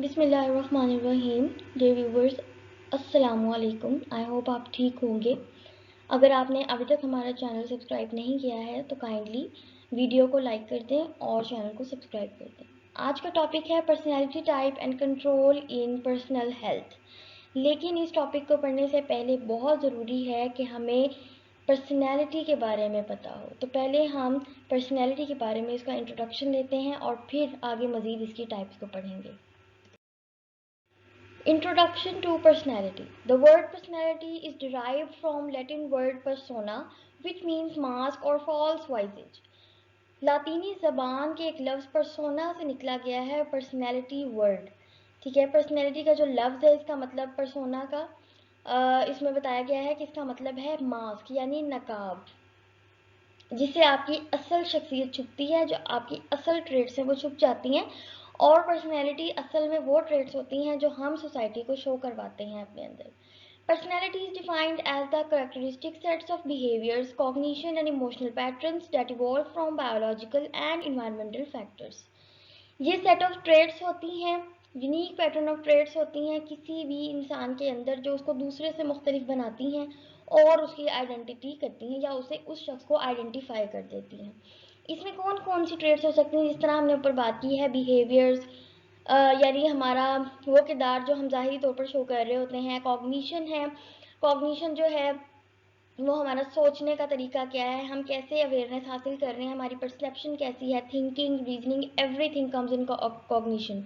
बिस्मिल्लाहिर्रहमानिर्रहीम। Dear viewers, अस्सलामु अलैकुम। आई होप आप ठीक होंगे। अगर आपने अभी तक हमारा चैनल सब्सक्राइब नहीं किया है तो काइंडली वीडियो को लाइक कर दें और चैनल को सब्सक्राइब कर दें। आज का टॉपिक है personality type and control in personal health. लेकिन इस टॉपिक को पढ़ने से पहले बहुत ज़रूरी है कि हमें पर्सनैलिटी के बारे में पता हो। तो पहले हम पर्सनैलिटी के बारे में इसका इंट्रोडक्शन लेते हैं और फिर आगे मज़ीद इसकी टाइप्स को पढ़ेंगे। Introduction to personality. The word personality is derived from Latin word persona, which means mask or false visage. लातीनी ज़बान के एक लफ्ज़ persona से निकला गया है personality word। ठीक है, personality का जो लफ्ज़ है इसका मतलब persona का इसमें बताया गया है कि इसका मतलब है मास्क यानी नकाब, जिससे आपकी असल शख्सियत छुपती है, जो आपकी असल ट्रेड्स हैं वो छुप जाती हैं। और पर्सनैलिटी असल में वो ट्रेड्स होती हैं जो हम सोसाइटी को शो करवाते हैं अपने अंदर। Personality is defined as the characteristic sets of behaviors, cognition and emotional patterns that evolve from biological and environmental factors. ये सेट ऑफ ट्रेड्स होती हैं, यूनिक पैटर्न ऑफ ट्रेड्स होती हैं किसी भी इंसान के अंदर, जो उसको दूसरे से मुख्तलिफ बनाती हैं और उसकी आइडेंटिटी करती हैं या उसे उस शख्स को आइडेंटिफाई कर देती हैं। इसमें कौन कौन सी ट्रेड्स हो सकती हैं? जिस तरह हमने ऊपर बात की है बिहेवियर्स, यानी हमारा वो किरदार जो हम ज़ाहिरी तौर पर शो कर रहे होते हैं। कॉग्निशन है, कॉग्निशन जो है वो हमारा सोचने का तरीका क्या है, हम कैसे अवेयरनेस हासिल कर रहे हैं, हमारी परसेप्शन कैसी है, thinking, reasoning, everything comes in cognition.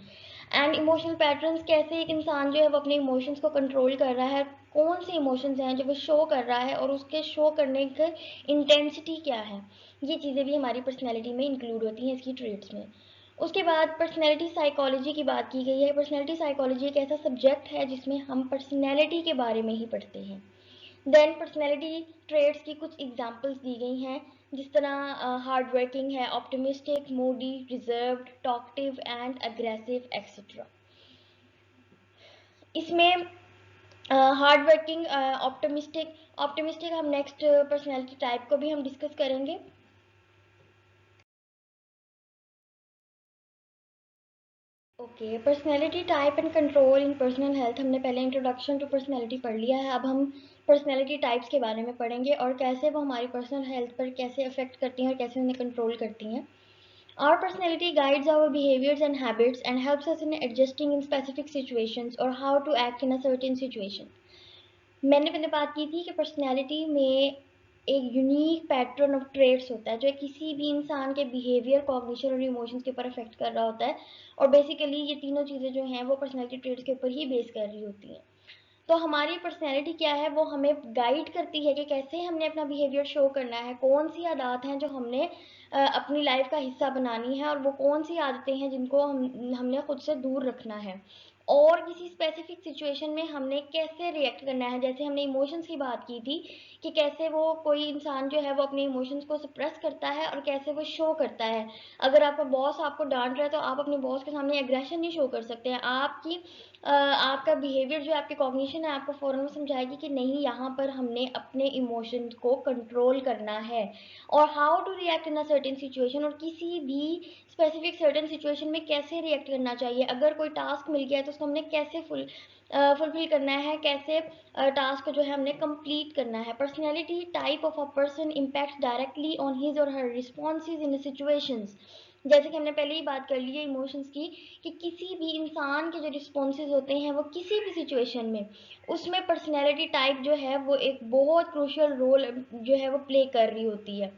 And emotional patterns, कैसे एक इंसान जो है वो अपने इमोशंस को कंट्रोल कर रहा है, कौन से इमोशंस हैं जो वो शो कर रहा है और उसके शो करने की इंटेंसिटी क्या है। ये चीज़ें भी हमारी पर्सनैलिटी में इंक्लूड होती हैं इसकी ट्रेट्स में। उसके बाद पर्सनैलिटी साइकोलॉजी की बात की गई है। पर्सनैलिटी साइकोलॉजी एक ऐसा सब्जेक्ट है जिसमें हम पर्सनैलिटी के बारे में ही पढ़ते हैं। देन पर्सनैलिटी ट्रेड्स की कुछ एग्जांपल्स दी गई हैं, जिस तरह हार्ड वर्किंग है, optimistic, Moody, reserved, talkative and aggressive etcetera. इसमें हार्ड वर्किंग, ऑप्टिमिस्टिक ऑप्टिमिस्टिक हम नेक्स्ट पर्सनैलिटी टाइप को भी हम डिस्कस करेंगे। Okay, personality type and control in personal health. हमने पहले इंट्रोडक्शन टू पर्सनैलिटी पढ़ लिया है। अब हम पर्सनैलिटी टाइप्स के बारे में पढ़ेंगे और कैसे वो हमारी पर्सनल हेल्थ पर कैसे अफेक्ट करती हैं और कैसे उन्हें कंट्रोल करती हैं। Our personality guides our behaviors and habits and helps us in adjusting in specific situations or how to act in a certain situation. मैंने पहले बात की थी कि पर्सनैलिटी में एक यूनिक पैटर्न ऑफ ट्रेड्स होता है जो किसी भी इंसान के बिहेवियर, कॉग्निशन और इमोशंस के ऊपर अफेक्ट कर रहा होता है। और बेसिकली ये तीनों चीज़ें जो हैं वो पर्सनैलिटी ट्रेड्स के ऊपर ही बेस कर रही होती हैं। तो हमारी पर्सनैलिटी क्या है, वो हमें गाइड करती है कि कैसे हमने अपना बिहेवियर शो करना है, कौन सी आदत हैं जो हमने अपनी लाइफ का हिस्सा बनानी है और वो कौन सी आदतें हैं जिनको हमने खुद से दूर रखना है। और किसी स्पेसिफिक सिचुएशन में हमने कैसे रिएक्ट करना है। जैसे हमने इमोशंस की बात की थी कि कैसे वो कोई इंसान जो है वो अपने इमोशंस को सप्रेस करता है और कैसे वो शो करता है। अगर आपका बॉस आपको डांट रहा है तो आप अपने बॉस के सामने एग्रेशन नहीं शो कर सकते हैं। आपका बिहेवियर जो आपकी कॉग्निशन है आपको फ़ौरन समझाएगी कि नहीं, यहाँ पर हमने अपने इमोशंस को कंट्रोल करना है। और how to react in a certain situation, और किसी भी स्पेसिफिक सर्टेन सिचुएशन में कैसे रिएक्ट करना चाहिए। अगर कोई टास्क मिल गया है तो उसको हमने कैसे फुलफिल करना है, कैसे टास्क जो है हमने कंप्लीट करना है। Personality type of a person impact directly on his और हर रिस्पॉन्सेज इन सिचुएशंस। जैसे कि हमने पहले ही बात कर ली है इमोशंस की, कि किसी भी इंसान के जो रिस्पॉन्सेज होते हैं वो किसी भी सिचुएशन में, उसमें पर्सनैलिटी टाइप जो है वो एक बहुत क्रूशियल रोल जो है वो प्ले कर रही होती है।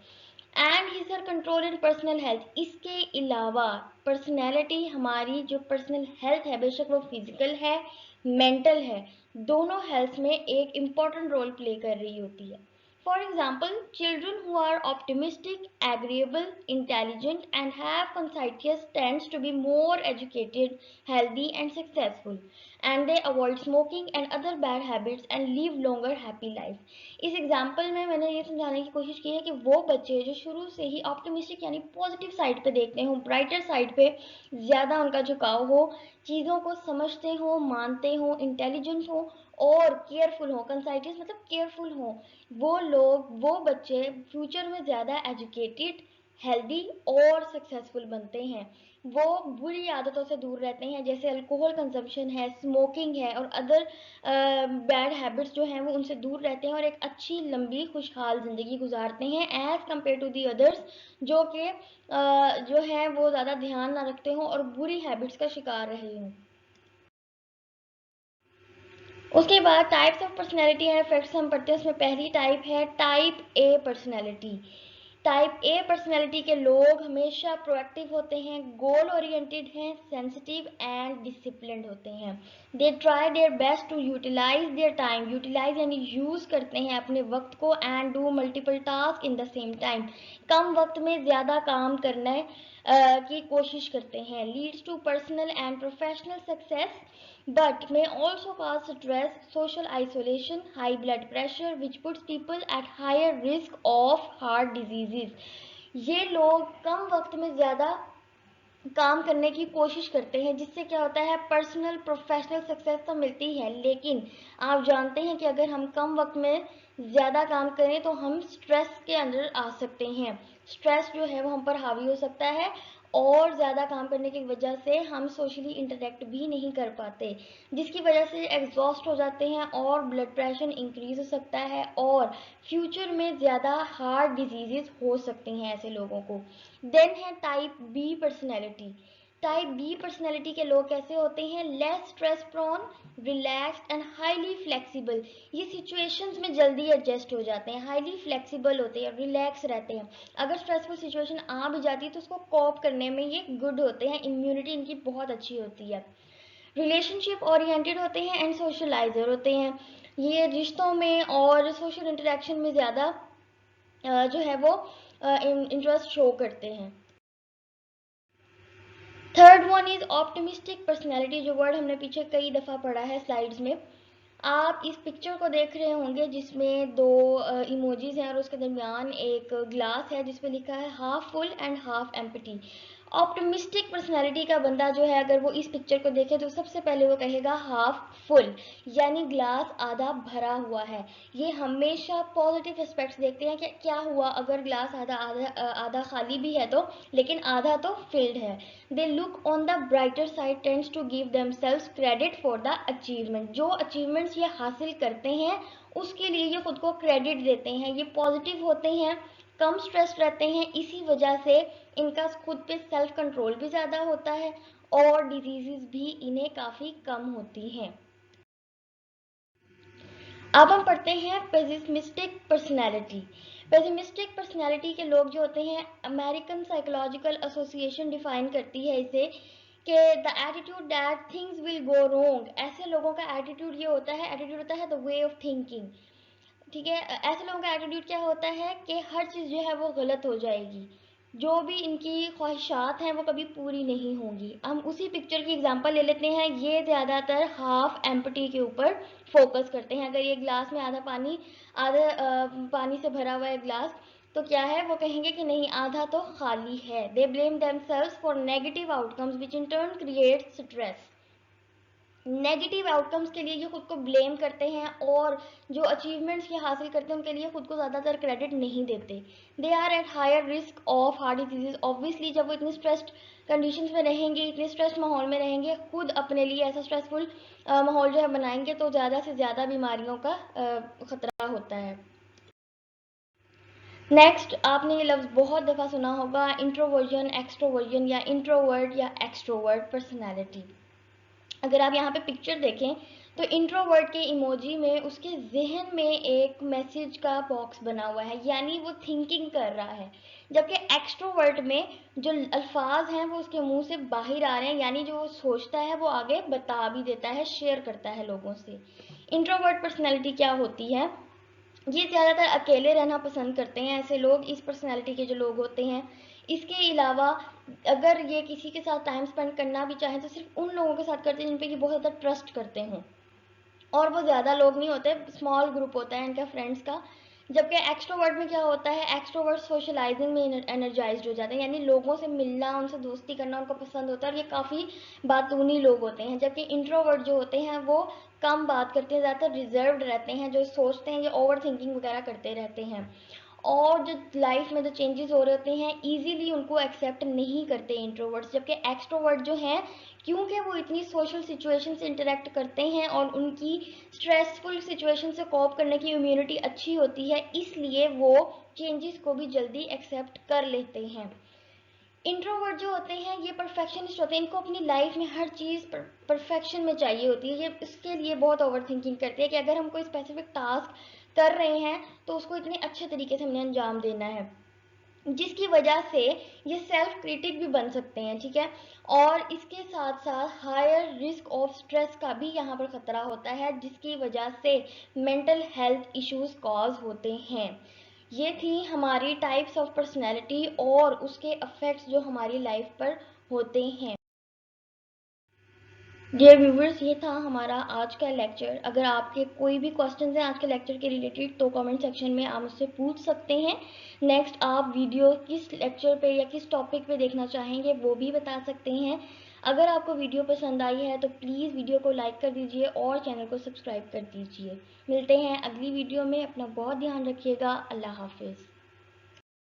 And his her control in personal health. इसके अलावा पर्सनैलिटी हमारी जो पर्सनल हेल्थ है, बेशक वो फिजिकल है, मेंटल है, दोनों हेल्थ में एक इम्पॉर्टेंट रोल प्ले कर रही होती है। For example, children who are optimistic, agreeable, intelligent, and have conscientious tends to be more educated, healthy, and successful, and they avoid smoking and other bad habits and live longer, happy life. इस example में मैंने ये समझाने की कोशिश की है कि वो बच्चे जो शुरू से ही ऑप्टिमिस्टिक यानी पॉजिटिव साइड पे देखते हो, ब्राइटर साइड पे ज़्यादा उनका झुकाव हो, चीज़ों को समझते हो, मानते हो, इंटेलिजेंट हो और केयरफुल हो। कंसाइटिस मतलब केयरफुल हो, वो लोग, वो बच्चे फ्यूचर में ज़्यादा एजुकेटेड, हेल्दी और सक्सेसफुल बनते हैं। वो बुरी आदतों से दूर रहते हैं, जैसे अल्कोहल कंजम्पशन है, स्मोकिंग है और अदर बैड हैबिट्स जो हैं वो उनसे दूर रहते हैं और एक अच्छी लंबी खुशहाल ज़िंदगी गुजारते हैं as compared to the others, जो कि जो है वो ज़्यादा ध्यान ना रखते हों और बुरी हैबिट्स का शिकार रहे हों। उसके बाद types of personality and effects हम पढ़ते हैं। उसमें पहली टाइप है type A personality. Type A personality के लोग हमेशा प्रोएक्टिव होते हैं, गोल ओरिएंटेड हैं, सेंसिटिव एंड डिसिप्लिन्ड होते हैं। They try their best to utilise their time, utilise यानी यूज़ करते हैं अपने वक्त को, and do multiple task in the same time, कम वक्त में ज़्यादा काम करने की कोशिश करते हैं। Leeds to personal and professional success but may also cause stress, social isolation, high blood pressure, which puts people at higher risk of heart diseases. ये लोग कम वक्त में ज़्यादा काम करने की कोशिश करते हैं, जिससे क्या होता है, पर्सनल प्रोफेशनल सक्सेस तो मिलती है, लेकिन आप जानते हैं कि अगर हम कम वक्त में ज़्यादा काम करें तो हम स्ट्रेस के अंदर आ सकते हैं। स्ट्रेस जो है वो हम पर हावी हो सकता है और ज़्यादा काम करने की वजह से हम सोशली इंटरेक्ट भी नहीं कर पाते, जिसकी वजह से एग्जॉस्ट हो जाते हैं और ब्लड प्रेशर इंक्रीज हो सकता है और फ्यूचर में ज़्यादा हार्ट डिजीजेस हो सकती हैं ऐसे लोगों को। देन है type B personality. Type B personality के लोग कैसे होते हैं, less stress prone, relaxed and highly flexible. ये सिचुएशंस में जल्दी एडजस्ट हो जाते हैं, हाईली फ्लेक्सिबल होते हैं, रिलैक्स रहते हैं। अगर स्ट्रेसफुल सिचुएशन आ भी जाती है तो उसको कॉप करने में ये गुड होते हैं, इम्यूनिटी इनकी बहुत अच्छी होती है। रिलेशनशिप ओरिएंटेड होते हैं एंड सोशलाइजर होते हैं। ये रिश्तों में और सोशल इंटरेक्शन में ज़्यादा जो है वो इंटरेस्ट शो करते हैं। Third one is optimistic personality, जो वर्ड हमने पीछे कई दफ़ा पढ़ा है स्लाइड्स में। आप इस पिक्चर को देख रहे होंगे जिसमें दो इमोजीज हैं और उसके दरमियान एक ग्लास है जिसमें लिखा है half full and half empty. Optimistic personality का बंदा जो है, अगर वो इस पिक्चर को देखे तो सबसे पहले वो कहेगा हाफ फुल, यानी ग्लास आधा भरा हुआ है। ये हमेशा पॉजिटिव एस्पेक्ट्स देखते हैं कि क्या हुआ अगर ग्लास आधा आधा आधा खाली भी है तो, लेकिन आधा तो फिल्ड है। They look on the brighter side, tends to give themselves credit for the achievement. जो अचीवमेंट्स ये हासिल करते हैं उसके लिए ये खुद को क्रेडिट देते हैं, ये पॉजिटिव होते हैं, कम स्ट्रेस रहते हैं, इसी वजह से इनका खुद पे सेल्फ कंट्रोल भी ज़्यादा होता है और डिजीजेस भी इन्हें काफ़ी कम होती हैं। अब हम पढ़ते हैं पेसिमिस्टिक पर्सनैलिटी। पेसिमिस्टिक पर्सनैलिटी के लोग जो होते हैं, अमेरिकन साइकोलॉजिकल एसोसिएशन डिफाइन करती है इसे कि the attitude that things will go wrong. ऐसे लोगों का एटीट्यूड ये होता है, एटीट्यूड होता है द वे ऑफ थिंकिंग। ठीक है, ऐसे लोगों का एटीट्यूड क्या होता है कि हर चीज़ जो है वो गलत हो जाएगी, जो भी इनकी ख्वाहिशात हैं वो कभी पूरी नहीं होंगी। हम उसी पिक्चर की एग्जांपल ले लेते हैं, ये ज़्यादातर हाफ एम्प्टी के ऊपर फोकस करते हैं। अगर ये ग्लास में आधा पानी से भरा हुआ है ग्लास, तो क्या है, वो कहेंगे कि नहीं आधा तो खाली है। They blame themselves for negative outcomes which in turn create stress. Negative outcomes के लिए ये खुद को ब्लेम करते हैं और जो अचीवमेंट्स ये हासिल करते हैं उनके लिए खुद को ज़्यादातर क्रेडिट नहीं देते। They are at higher risk of heart disease. Obviously जब वो इतनी स्ट्रेस्ड कंडीशंस में रहेंगे, इतने स्ट्रेस माहौल में रहेंगे, खुद अपने लिए ऐसा स्ट्रेसफुल माहौल जो है बनाएंगे, तो ज़्यादा से ज़्यादा बीमारियों का खतरा होता है। नेक्स्ट, आपने ये लफ्ज़ बहुत दफ़ा सुना होगा, इंट्रोवर्जन, एक्सट्रोवर्जन या इंट्रोवर्ट या एक्सट्रोवर्ट पर्सनैलिटी। अगर आप यहाँ पे पिक्चर देखें तो इंट्रोवर्ट के इमोजी में उसके जहन में एक मैसेज का बॉक्स बना हुआ है, यानी वो थिंकिंग कर रहा है। जबकि एक्सट्रोवर्ट में जो अल्फाज हैं वो उसके मुंह से बाहर आ रहे हैं, यानी जो वो सोचता है वो आगे बता भी देता है, शेयर करता है लोगों से। इंट्रोवर्ट पर्सनैलिटी क्या होती है, ये ज़्यादातर अकेले रहना पसंद करते हैं ऐसे लोग, इस पर्सनैलिटी के जो लोग होते हैं। इसके अलावा अगर ये किसी के साथ टाइम स्पेंड करना भी चाहें तो सिर्फ उन लोगों के साथ करते हैं जिन पे ये बहुत ज़्यादा ट्रस्ट करते हों, और वो ज़्यादा लोग नहीं होते, स्मॉल ग्रुप होता है इनका फ्रेंड्स का। जबकि एक्सट्रोवर्ट में क्या होता है, एक्सट्रोवर्ट सोशलाइजिंग में एनर्जाइज्ड हो जाते हैं, यानी लोगों से मिलना, उनसे दोस्ती करना उनको पसंद होता है और ये काफ़ी बातूनी लोग होते हैं। जबकि इंट्रोवर्ट जो होते हैं वो कम बात करते हैं, ज़्यादातर रिजर्व्ड रहते हैं, जो सोचते हैं ये ओवर थिंकिंग वगैरह करते रहते हैं। और जो लाइफ में जो चेंजेस हो रहे होते हैं इजीली उनको एक्सेप्ट नहीं करते इंट्रोवर्ट्स, जबकि एक्सट्रोवर्ट जो हैं क्योंकि वो इतनी सोशल सिचुएशन से इंटरेक्ट करते हैं और उनकी स्ट्रेसफुल सिचुएशन से कोप करने की इम्यूनिटी अच्छी होती है, इसलिए वो चेंजेस को भी जल्दी एक्सेप्ट कर लेते हैं। इंट्रोवर्ट जो होते हैं ये परफेक्शनिस्ट होते हैं, इनको अपनी लाइफ में हर चीज़ परफेक्शन में चाहिए होती है। ये इसके लिए बहुत ओवर थिंकिंग करते हैं कि अगर हम कोई स्पेसिफिक टास्क कर रहे हैं तो उसको इतने अच्छे तरीके से हमने अंजाम देना है, जिसकी वजह से ये सेल्फ क्रिटिक भी बन सकते हैं, ठीक है। और इसके साथ साथ हायर रिस्क ऑफ स्ट्रेस का भी यहाँ पर खतरा होता है, जिसकी वजह से मेंटल हेल्थ इश्यूज कॉज होते हैं। ये थी हमारी टाइप्स ऑफ पर्सनैलिटी और उसके अफेक्ट्स जो हमारी लाइफ पर होते हैं। डियर व्यूवर्स, ये था हमारा आज का लेक्चर। अगर आपके कोई भी क्वेश्चन हैं आज के लेक्चर के रिलेटेड तो कमेंट सेक्शन में आप मुझसे पूछ सकते हैं। नेक्स्ट आप वीडियो किस लेक्चर पे या किस टॉपिक पे देखना चाहेंगे वो भी बता सकते हैं। अगर आपको वीडियो पसंद आई है तो प्लीज़ वीडियो को लाइक कर दीजिए और चैनल को सब्सक्राइब कर दीजिए। मिलते हैं अगली वीडियो में, अपना बहुत ध्यान रखिएगा। अल्लाह हाफिज़।